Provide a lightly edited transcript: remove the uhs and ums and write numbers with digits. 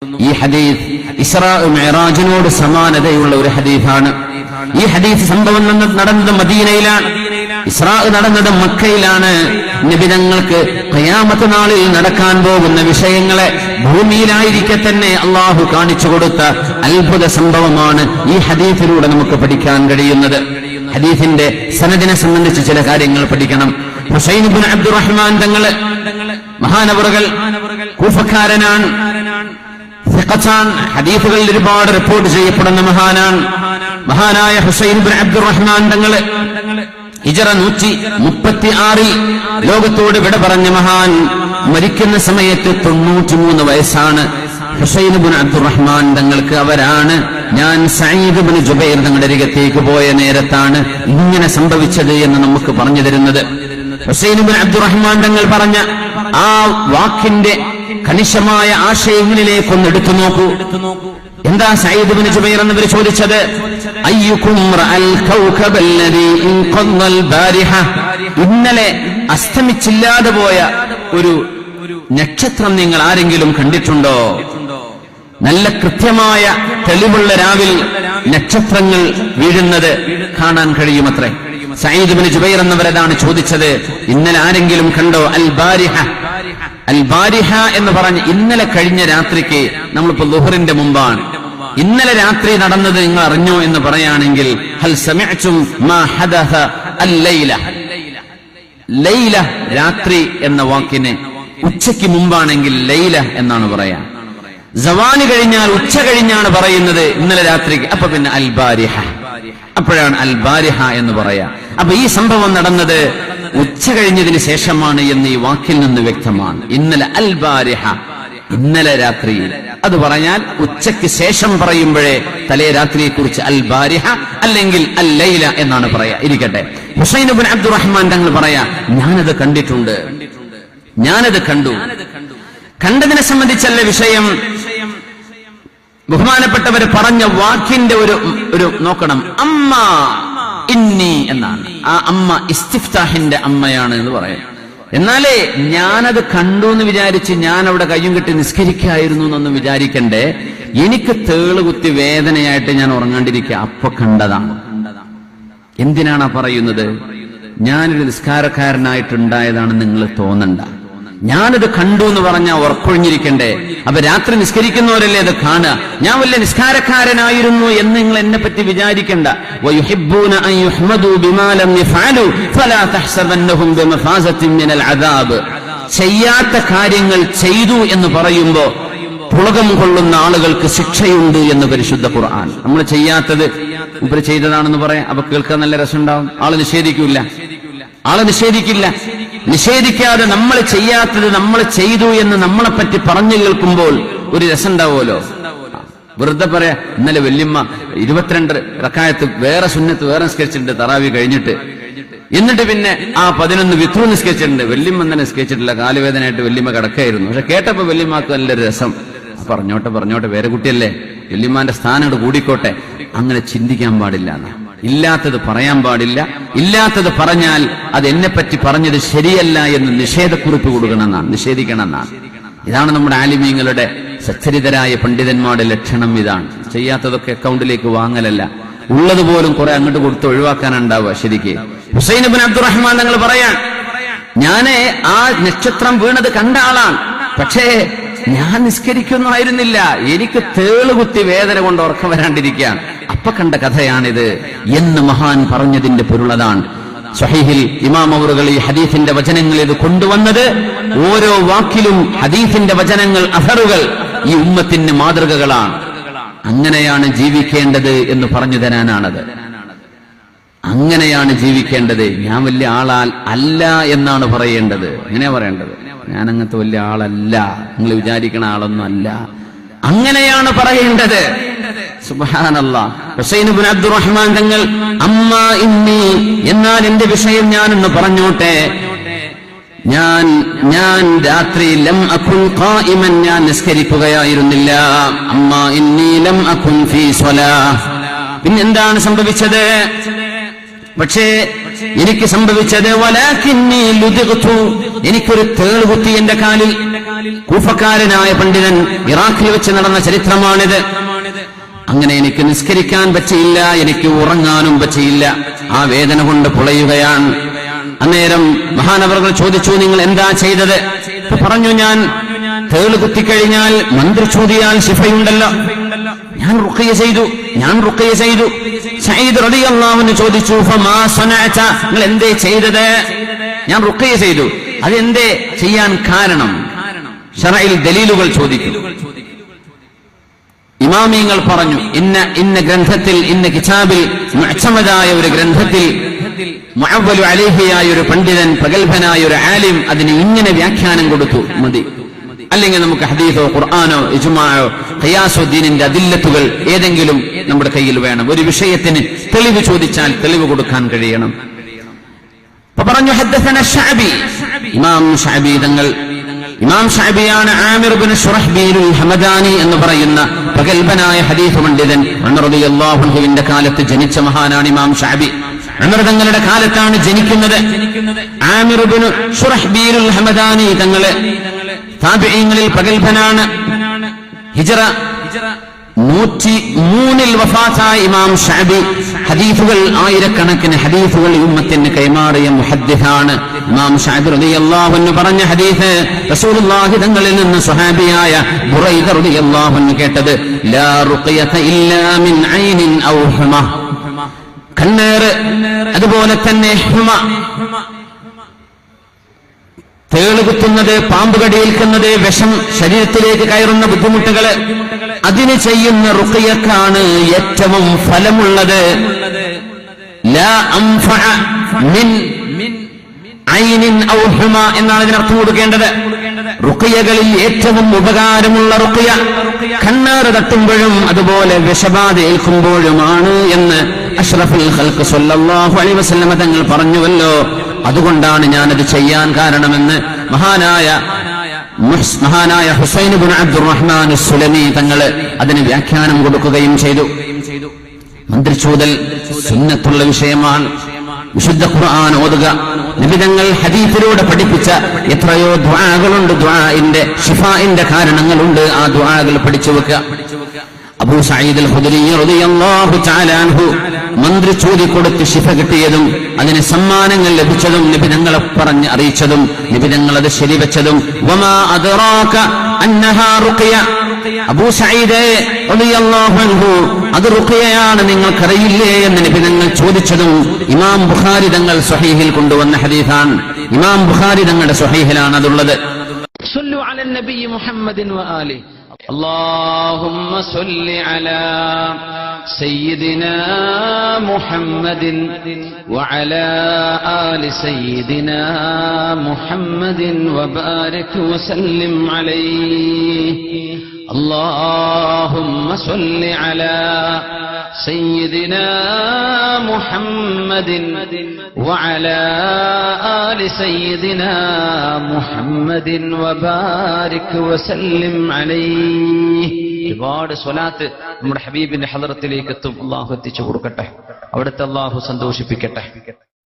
ഈ ഹദീസ് ഇസ്രാ മിഅ്റാജിനോട് സമാനതയുള്ള ഒരു ഹദീസാണ്. ഈ ഹദീസ് സംഭവം നടന്നത് മദീനയിലാണ്, ഇസ്രാ നടന്നത് മക്കയിലാണ്. നബി തങ്ങൾക്ക് ഖിയാമത്ത് നാളിൽ നടക്കാൻ പോകുന്ന വിഷയങ്ങളെ ഭൂമിയിലായിരിക്കെ തന്നെ അള്ളാഹു കാണിച്ചു കൊടുത്ത അത്ഭുത സംഭവമാണ് ഈ ഹദീസിലൂടെ നമുക്ക് പഠിക്കാൻ കഴിയുന്നത്. ഹദീസിന്റെ സനദിനെ സംബന്ധിച്ച് ചില കാര്യങ്ങൾ പഠിക്കണം. ഹുസൈൻ ഇബ്നു അബ്ദുറഹ്മാൻ തങ്ങള് മഹാനവറുകൾ കൂഫക്കാരനാണ്, ഹദീസുകളിൽ ഒരുപാട് റിപ്പോർട്ട് ചെയ്യപ്പെടുന്ന മഹാനാണ്. മഹാനായ ഹുസൈൻ ഇബ്നു അബ്ദുറഹ്മാൻ തങ്ങള് ഹിജറ 136 ലോകത്തോട് വിട പറഞ്ഞ മഹാൻ. മരിക്കുന്ന സമയത്ത് 93 വയസ്സാണ് ഹുസൈൻ ഇബ്നു അബ്ദുറഹ്മാൻ തങ്ങൾക്ക്. അവരാണ് ഞാൻ സഈദ് ഇബ്നു ജുബൈർ തങ്ങളുടെ അരികത്തേക്ക് പോയ നേരത്താണ് ഇങ്ങനെ സംഭവിച്ചത് എന്ന് നമുക്ക് പറഞ്ഞു തരുന്നത്. ഹുസൈൻ ഇബ്നു അബ്ദുറഹ്മാൻ തങ്ങൾ പറഞ്ഞ ആ വാക്കിന്റെ കണിശമായ ആശയങ്ങളിലേക്കൊന്ന് എടുത്തു നോക്കൂ. എന്താ സഈദ് ഇബ്നു ജുബൈർ എന്നവർ ചോദിച്ചത്? അയ്യുകും റഅൽ കൗകബല്ലദീ ഇൻഖദൽ ബാരിഹ, ഇന്നലെ അസ്തമിച്ചില്ലാതെ പോയ ഒരു നക്ഷത്രം നിങ്ങൾ ആരെങ്കിലും കണ്ടിട്ടുണ്ടോ? നല്ല കൃത്യമായ തെളിവുള്ള രാവിൽ നക്ഷത്രങ്ങൾ വീഴുന്നത് കാണാൻ കഴിയുമത്രേ. സഈദ് ഇബ്നു ജുബൈർ എന്നവരതാണ് ചോദിച്ചത്, ഇന്നലെ ആരെങ്കിലും കണ്ടോ? അൽ ബാരിഹ, അൽ ബാരിഹ എന്ന് പറഞ്ഞ് ഇന്നലെ കഴിഞ്ഞ രാത്രിക്ക്, നമ്മളിപ്പോ ളുഹറിന്റെ മുമ്പാണ്, ഇന്നലെ രാത്രി നടന്നത് നിങ്ങൾ അറിഞ്ഞോ എന്ന് പറയുകയാണെങ്കിൽ ഹൽ സമിഅ്തും മാ ഹദസ അൽ ലൈല. ലൈല രാത്രി എന്ന വാക്കിനെ ഉച്ചയ്ക്ക് മുമ്പാണെങ്കിൽ ലൈല എന്നാണ് പറയാ. സവാന് കഴിഞ്ഞാൽ ഉച്ച കഴിഞ്ഞാണ് പറയുന്നത് ഇന്നലെ രാത്രിക്ക്, അപ്പൊ പിന്നെ അൽ ബാരിഹ, അപ്പോഴാണ് അൽ ബാരിഹ എന്ന് പറയാ. അപ്പൊ ഈ സംഭവം നടന്നത് ഉച്ച കഴിഞ്ഞതിന് ശേഷമാണ് എന്ന് ഈ വാക്കിൽ നിന്ന് വ്യക്തമാണ്. ഇന്നലെ അൽ ബാരിഹ, ഇന്നലെ രാത്രി. അത് പറഞ്ഞാൽ ഉച്ചയ്ക്ക് ശേഷം പറയുമ്പോഴേ തലേ രാത്രിയെ കുറിച്ച് അൽ ബാരിഹ അല്ലെങ്കിൽ അൽ ലൈല എന്നാണ് പറയാ. ഇരിക്കട്ടെ, ഹുസൈൻ ഇബ്നു അബ്ദുറഹ്മാൻ തങ്ങൾ പറയാ, ഞാനത് കണ്ടിട്ടുണ്ട്, ഞാനത് കണ്ടു. കണ്ടതിനെ സംബന്ധിച്ചല്ല വിഷയം, ബഹുമാനപ്പെട്ടവർ പറഞ്ഞ വാക്കിന്റെ ഒരു നോക്കണം. അമ്മ ഇന്നി എന്നാണ്. ആ അമ്മ ഇസ്തിഫ്താഹിന്റെ അമ്മയാണ് എന്ന് പറയാം. എന്നാലേ ഞാനത് കണ്ടു എന്ന് വിചാരിച്ച് ഞാൻ അവിടെ കയ്യും കെട്ടി നിസ്കരിക്കായിരുന്നു എന്നൊന്നും വിചാരിക്കണ്ടേ. എനിക്ക് തേളുകുത്തി വേദനയായിട്ട് ഞാൻ ഉറങ്ങാണ്ടിരിക്കുക, അപ്പൊ കണ്ടതാണ്. എന്തിനാണ് പറയുന്നത്? ഞാനൊരു നിസ്കാരക്കാരനായിട്ടുണ്ടായതാണെന്ന് നിങ്ങൾ തോന്നണ്ട. ഞാനത് കണ്ടു എന്ന് പറഞ്ഞാൽ ഉറക്കൊഴിഞ്ഞിരിക്കണ്ടേ? അപ്പൊ രാത്രി നിസ്കരിക്കുന്നവരല്ലേ അത് കാണുക. ഞാൻ വലിയ നിസ്കാരക്കാരനായിരുന്നു എന്ന് നിങ്ങൾ എന്നെ പറ്റി വിചാരിക്കണ്ട. വയുഹിബ്ബൂന അൻ യുഹ്മദൂ ബിമാ ലം യഫഅലൂ ഫലാ തഹ്സബന്നഹും ബിമഫാസത്തിൻ മിനൽ അദാബ്. ചെയ്യാത്ത കാര്യങ്ങൾ ചെയ്തു എന്ന് പറയുമ്പോ പുളകം കൊള്ളുന്ന ആളുകൾക്ക് ശിക്ഷയുണ്ട് എന്ന് പരിശുദ്ധ ഖുർആൻ. നമ്മൾ ചെയ്യാത്തത് ഇവർ ചെയ്തതാണെന്ന് പറയാം, അപ്പൊ കേൾക്കാൻ നല്ല രസമുണ്ടാവും. ആള് നിഷേധിക്കില്ല, ആളെ നിഷേധിക്കില്ല. നിഷേധിക്കാതെ നമ്മൾ ചെയ്യാത്തത് നമ്മൾ ചെയ്തു എന്ന് നമ്മളെ പറ്റി പറഞ്ഞു കേൾക്കുമ്പോൾ ഒരു രസം ഉണ്ടാവുമല്ലോ. വെറുതെ പറയാ, ഇന്നലെ വല്യമ്മ 22 റക്അത്ത് വേറെ സുന്നത്ത് വേറെ നിസ്കരിച്ചിട്ടുണ്ട് തറാവി കഴിഞ്ഞിട്ട്, എന്നിട്ട് പിന്നെ ആ 11 വിത്രു നിസ്കരിച്ചിട്ടുണ്ട്. വല്യമ്മ തന്നെ നിസ്കരിച്ചിട്ടില്ല, കാലുവേദനയായിട്ട് വല്യമ്മ കിടക്കായിരുന്നു. പക്ഷെ കേട്ടപ്പോ വല്യമ്മക്ക് നല്ലൊരു രസം. പറഞ്ഞോട്ടെ വേറെ കുട്ടിയല്ലേ, വല്യമ്മാന്റെ സ്ഥാനം അങ്ങോട്ട് കൂടിക്കോട്ടെ. അങ്ങനെ ചിന്തിക്കാൻ പാടില്ല. ഇല്ലാത്തത് പറയാൻ പാടില്ല. ഇല്ലാത്തത് പറഞ്ഞാൽ അത് എന്നെ പറ്റി പറഞ്ഞത് ശരിയല്ല എന്ന് നിഷേധക്കുറിപ്പ് കൊടുക്കണമെന്നാണ്, നിഷേധിക്കണമെന്നാണ്. ഇതാണ് നമ്മുടെ ആലിമീങ്ങളുടെ സച്ചരിതരായ പണ്ഡിതന്മാരുടെ ലക്ഷണം. ഇതാണ്. ചെയ്യാത്തതൊക്കെ അക്കൗണ്ടിലേക്ക് വാങ്ങലല്ല, ഉള്ളതുപോലും കുറെ അങ്ങോട്ട് കൊടുത്ത് ഒഴിവാക്കാനുണ്ടാവുക. ശരിക്ക് ഹുസൈൻ ഇബ്നു അബ്ദുറഹ്മാൻ തങ്ങൾ പറയാൻ, ഞാന് ആ നക്ഷത്രം വീണത് കണ്ട ആളാണ്, പക്ഷേ ഞാൻ നിസ്കരിക്കുന്നായിരുന്നില്ല. എനിക്ക് തേളുകുത്തി വേദന കൊണ്ട് ഉറക്കം വരാണ്ടിരിക്കുകയാണ്, അപ്പൊ കണ്ട കഥയാണിത് എന്ന് മഹാൻ പറഞ്ഞതിന്റെ പൊരുളതാണ്. സ്വഹീഹിൽ ഇമാം അവറുകൾ ഈ ഹദീസിന്റെ വചനങ്ങൾ ഇത് കൊണ്ടുവന്നത്, ഓരോ വാക്കിലും ഹദീസിന്റെ വചനങ്ങൾ, അഥറുകൾ ഈ ഉമ്മത്തിന് മാതൃകകളാണ്. അങ്ങനെയാണ് ജീവിക്കേണ്ടത് എന്ന് പറഞ്ഞു തരാനാണത്. അങ്ങനെയാണ് ജീവിക്കേണ്ടത്. ഞാൻ വലിയ ആളാൽ അല്ല എന്നാണ് പറയേണ്ടത്. എങ്ങനെയാ പറയേണ്ടത്? ഞാൻ അങ്ങനത്തെ വലിയ ആളല്ല, നിങ്ങൾ വിചാരിക്കണ ആളൊന്നും അല്ല, അങ്ങനെയാണ് പറയേണ്ടത്. സുബ്ഹാനല്ലാഹ്. ഹുസൈൻ ഇബ്നു അബ്ദുറഹ്മാൻ തങ്ങൾ അമ്മ ഇന്നി, എന്നാൽ എന്റെ വിഷയം ഞാനൊന്ന് പറഞ്ഞോട്ടെ. ഞാൻ രാത്രി ലം അകുൻ ഖായിമൻ, ഞാൻ നിസ്കരിക്കുകയായിരുന്നില്ല. അമ്മ ഇന്നി ലം അകുൻ ഫീ സ്വലാഹ്. പിന്നെന്താണ് സംഭവിച്ചത്? പക്ഷേ എനിക്ക് സംഭവിച്ചത് വലാകിന്നി ലുദിഗ്തു, എനിക്കൊരു തേൾ കുത്തി എന്റെ കാലിൽ. കൂഫക്കാരനായ പണ്ഡിതൻ ഇറാഖിൽ വെച്ച് നടന്ന ചരിത്രമാണിത്. അങ്ങനെ എനിക്ക് നിസ്കരിക്കാൻ പറ്റിയില്ല, എനിക്ക് ഉറങ്ങാനും പറ്റിയില്ല. ആ വേദന കൊണ്ട് പുളയുകയാണ്. അന്നേരം മഹാനവറുകൾ ചോദിച്ചു, നിങ്ങൾ എന്താ ചെയ്തത്? പറഞ്ഞു, ഞാൻ തേൾ കുത്തിക്കഴിഞ്ഞാൽ മന്ത്രിച്ചൂതിയാൽ ശിഫയുണ്ടല്ലോ, ഞാൻ റുഖിയ ചെയ്തു. സഈദ് റളിയല്ലാഹു അൻഹു ചോദിച്ചു, ഫമാ സനഅത, നിങ്ങൾ എന്തേ ചെയ്തത്? ഞാൻ റുഖിയ ചെയ്തു. അതെന്തേ ചെയ്യാൻ കാരണം? ശറഇൽ ദലീലുകൾ ചോദിക്കും. ഇമാമിയങ്ങൾ പറഞ്ഞു, ഇന്ന ഗ്രന്ഥത്തിൽ, ഇന്ന കിതാബിൽ, മുഅ്തമദായ ഒരു ഗ്രന്ഥത്തിൽ, മുഅവ്വലു അലൈഹിയായ ഒരു പണ്ഡിതൻ, പ്രഗൽഭനായ ഒരു ആലിം അതിന് ഇങ്ങനെ വ്യാഖ്യാനം കൊടുത്തു, മതി. അല്ലെങ്കിൽ നമുക്ക് ഹദീസോ ഖുർആനോ ഇജ്മാഅോ ഖിയാസോ ദീനിന്റെ അദില്ലത്തുകൾ ഏതെങ്കിലും നമ്മുടെ കയ്യിൽ വേണം. ഒരു വിഷയത്തിന് തെളിവ് ചോദിച്ചാൽ തെളിവ് കൊടുക്കാൻ കഴിയണം. അപ്പൊ പറഞ്ഞു, ഹദ്ദസന ശഅബി, ഇമാം ശഅബി തങ്ങൾ. ഇമാം ശഅബിയാണ് ആമിർ ഇബ്നു ശുറഹ്ബീലുൽ ഹമദാനി എന്ന് പറയുന്ന പ്രഗൽഭനായ ഹദീസ് പണ്ഡിതൻ. ഉമർ റളിയല്ലാഹു അൻഹുവിന്റെ കാലത്ത് ജനിച്ച മഹാനാണ് ഇമാം ശഅബി. ഉമർ തങ്ങളുടെ കാലത്താണ് ജനിക്കുന്നത്. ആമിർ ഇബ്നു ശുറഹ്ബീലുൽ ഹമദാനി തങ്ങളെ താബിഈങ്ങളിൽ പ്രഗൽഭനാണ്. ഹിജ്റ 103 വഫാത്തായ ഇമാം ശഅബി ഹദീസുകൾ, ആയിരക്കണക്കിന് ഹദീസുകൾ ഉമ്മത്തിന് കൈമാറിയ മുഹദ്ദിസാണ്. ഇമാം ശഅബി റളിയല്ലാഹു അൻഹു പറഞ്ഞ ഹദീസ് റസൂലുള്ളാഹി തങ്ങളിൽ നിന്ന് സ്വഹാബിയായ ബുറൈദ റളിയല്ലാഹു അൻഹു കേട്ടത്, ലാ റുഖിയത ഇല്ലാ മിൻ ഐനിൻ ഔ ഹുമ, കണ്ണേറ്, അതുപോലെ തന്നെ ഹുമ, തേള് കുത്തുന്നത്, പാമ്പ് കടിയേൽക്കുന്നത്, വിഷം ശരീരത്തിലേക്ക് കയറുന്ന ബുദ്ധിമുട്ടുകള്, അതിന് ചെയ്യുന്ന റുഖിയക്കാണ് ഏറ്റവും ഫലമുള്ളത്. ലാ അൻഫഅ മിൻ ഐനിൻ ഔ ഹുമ എന്നാണ് ഇതിനർത്ഥം കൊടുക്കേണ്ടത്. റുഖിയകളിൽ ഏറ്റവും ഉപകാരമുള്ള റുഖിയ കണ്ണേറ് തട്ടുമ്പോഴും അതുപോലെ വിഷബാധ ഏൽക്കുമ്പോഴുമാണ് എന്ന് അഷ്റഫുൽ ഖൽഖ് സ്വല്ലല്ലാഹു അലൈഹി വസല്ലമ തങ്ങൾ പറഞ്ഞുവല്ലോ. അതുകൊണ്ടാണ് ഞാനത് ചെയ്യാൻ കാരണമെന്ന് മഹാനായ ഹുസൈൻ ഇബ്നു അബ്ദുറഹ്മാൻ അസ്സുലമി തങ്ങള് അതിന് വ്യാഖ്യാനം കൊടുക്കുകയും ചെയ്തു. മന്ത്രിച്ചൂതൽ സുന്നത്തുള്ള വിഷയമാണ്. വിശുദ്ധ ഖുർആൻ ഓതുക, നബിതങ്ങൾ ഹദീസിലൂടെ പഠിപ്പിച്ച എത്രയോ ദുആകളുണ്ട്, ദുആഇന്റെ ശിഫാഇന്റെ കാരണങ്ങളുണ്ട്. ആ ദുആകൾ പഠിച്ചു വെക്കുക. അബൂ സഈദ് അൽ ഖുദരി റളിയല്ലാഹു തആല അൻഹു മന്ത്രിച്ചൂതി കൊടുത്ത് ശിഫ കിട്ടിയതും അതിന് സമ്മാനങ്ങൾ ലഭിച്ചതും നബിതങ്ങളെ പറഞ്ഞ് അറിയിച്ചതും നബിതങ്ങൾ അത് ശരിവെച്ചതും. വമാ അദ്റാക അന്നഹാ റുഖിയ, അബൂ സഈദ് റളിയല്ലാഹു അൻഹു അത് റുഖിയയാണ്, നിങ്ങൾക്കറിയില്ലേ എന്ന് നബിതങ്ങൾ ചോദിച്ചതും ഇമാം ബുഖാരി തങ്ങൾ സ്വഹീഹിൽ കൊണ്ടുവന്ന ഹദീസാണ്. ഇമാം ബുഖാരി തങ്ങളുടെ സ്വഹീഹിലാണ് അതുള്ളത്. സല്ലു അലൻ നബി മുഹമ്മദിൻ വആലിഹി. اللهم صل على سيدنا محمد وعلى آل سيدنا محمد وبارك وسلم عليه. اللهم صل على سيدنا محمد وعلى آل سيدنا محمد وبارك وسلم عليه. ഒരുപാട് സ്വലാത്ത് നമ്മുടെ ഹബീബിന്റെ ഹളറത്തിലേക്ക് എത്തും. അള്ളാഹു എത്തിച്ചു കൊടുക്കട്ടെ, അവിടുത്തെ അള്ളാഹു സന്തോഷിപ്പിക്കട്ടെ.